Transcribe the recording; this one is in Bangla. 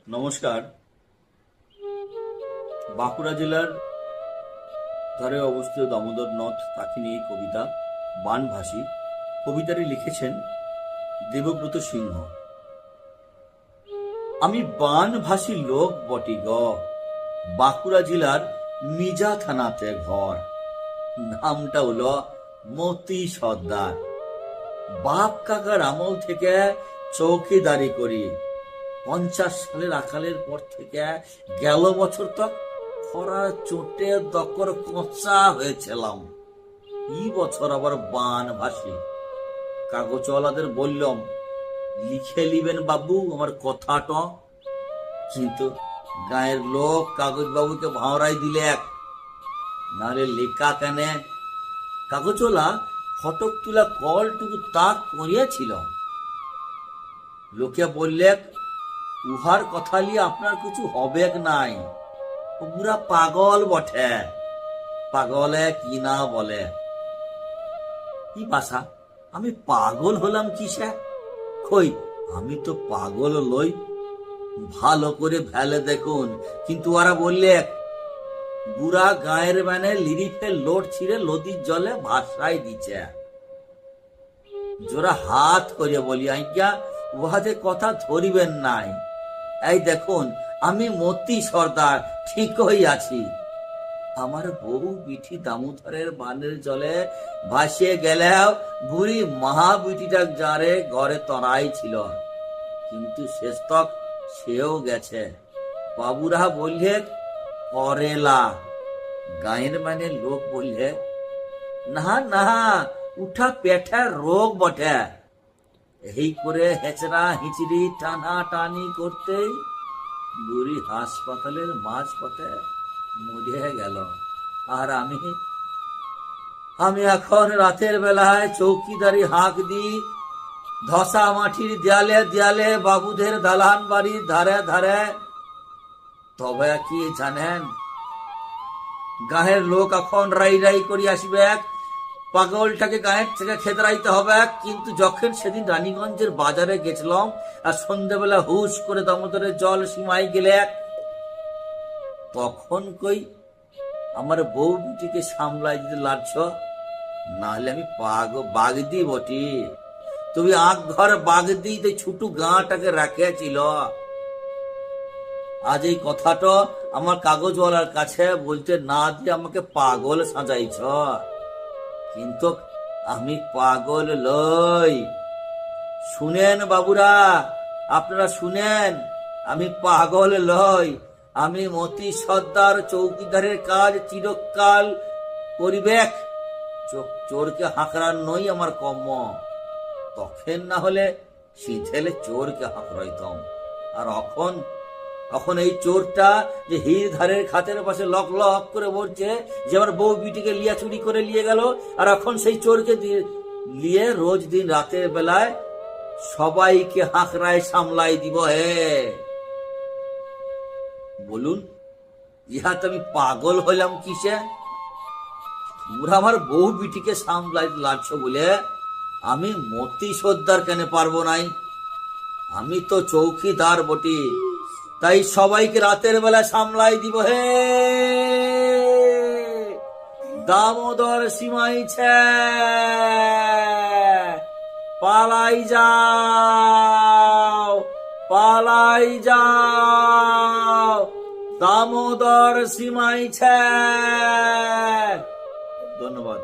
নমস্কার। বাঁকুড়া জেলার ধারে অবস্থিত দামোদর নদ, তাকে নিয়ে কবিতা বানভাসী। কবিতাটি লিখেছেন দেবব্রত সিংহ। আমি বানভাসী লোক বটি গ, বাঁকুড়া জেলার মিজা থানাতে ঘর। নামটা হলো মতি সর্দার। বাপ কাকার আমল থেকে চৌকিদারি করি। 50 সালের আকালের পর থেকে গেল বছর তক খরার চোটে দকর কচা হয়েছিলাম। এই বছর আবার বানভাসী। কাগজওয়ালাদের বললাম, লিখে লিবেন বাবু আমার কথাটা। কিন্তু গায়ের লোক কাগজ বাবুকে ভাঁড়াই দিলে এক, নাহলে লেখা কেনে। কাগজওয়ালা ফটক তুলা কলটুকু তাক করিয়াছিল। লোকে বললে, উহার কথা নিয়ে আপনার কিছু হবে নাই, ও পুরা পাগল বটে। পাগলে কি না বলে। কি বাসা, আমি পাগল হলাম কিসে? কই, আমি তো পাগল লই। ভালো করে ভেলে দেখুন। কিন্তু ওরা বললে, বুড়া গায়ের মানে লিরিফে লোট ছিঁড়ে নদীর জলে ভাসাই দিচ্ছে। জোরা হাত করে বলি, আজ্ঞা উহাতে কথা ধরিবেন নাই। এই দেখুন, আমি মতি সর্দার ঠিকই আছি। আমার বহু বিঠি দামোদরের বানের জলে ভাসিয়ে গেলেও বুড়ি মহা বিটিটা যারে ঘরে তরাই ছিল। কিন্তু শেষ তক সেও গেছে। বাবুরা বললে করেলা। গায়ের মানে লোক বললে, না না, উঠা পেঠার রোগ বটে। এই করে হেচড়া হিচড়ি টানা টানি করতেই বুড়ি হাসপাতালের মাঝ পথে মরে গেল। আর আমি এখন রাতের বেলায় চৌকিদারি হাঁক দি ধসা মাটির দেয়ালে দেয়ালে বাবুদের দালান বাড়ির ধারে ধারে। তবে কি জানেন, গাঁয়ের লোক এখন রাই রাই করি আসবে, পাগলটাকে গায়ের থেকে খেদরাইতে হবে। কিন্তু যখন সেদিন রানীগঞ্জের বাজারে গেছিলাম আর সন্ধ্যাবেলা হুশ করে দামোদরের জল সীমায় গেলে, তখন কই আমার বউ বিটিকে সামলাই দিতে লাগছ। নাহলে আমি বাগদি বটি। তুমি আগ ঘর বাগদি ছুটু গাঁটাকে রাখিয়াছিল। আজ এই কথাটা আমার কাগজওয়ালার কাছে বলতে না দিয়ে আমাকে পাগল সাজাইছ। কিন্তু আমি পাগল লই। শুনেন বাবুরা, আপনারা শুনেন, আমি পাগল লই। আমি মতি সর্দার চৌকিদারের কাজ চিরকাল করিবেক। চোরকে হাঁকড়ার নই আমার কর্ম। তখন না হলে সিধেলে চোরকে হাঁকড়াইতাম। আর এখন এই চোরটা যে হির ধারের খাতের পাশে লক লক করে বলছে যে আমার বউ বিটিকে লিয়া চুরি করে নিয়ে গেল, আর এখন সেই চোরকে নিয়ে রোজ দিন রাতের বেলায় সবাইকে হাঁকড়ায় সামলাই দিব। হে বলুন, ইহাতে আমি পাগল হইলাম কিসে? তোমরা আমার বউ বিটিকে সামলাই লাগছ বলে আমি মতি সর্দার কেন পারবো নাই? আমি তো চৌকিদার বটি, তাই সবাইকে রাতের বেলা সামলাই দিব। হে দামোদর সীমাইছে, পালাই যাও, পালাই যাও, দামোদর সীমাইছে। ধন্যবাদ।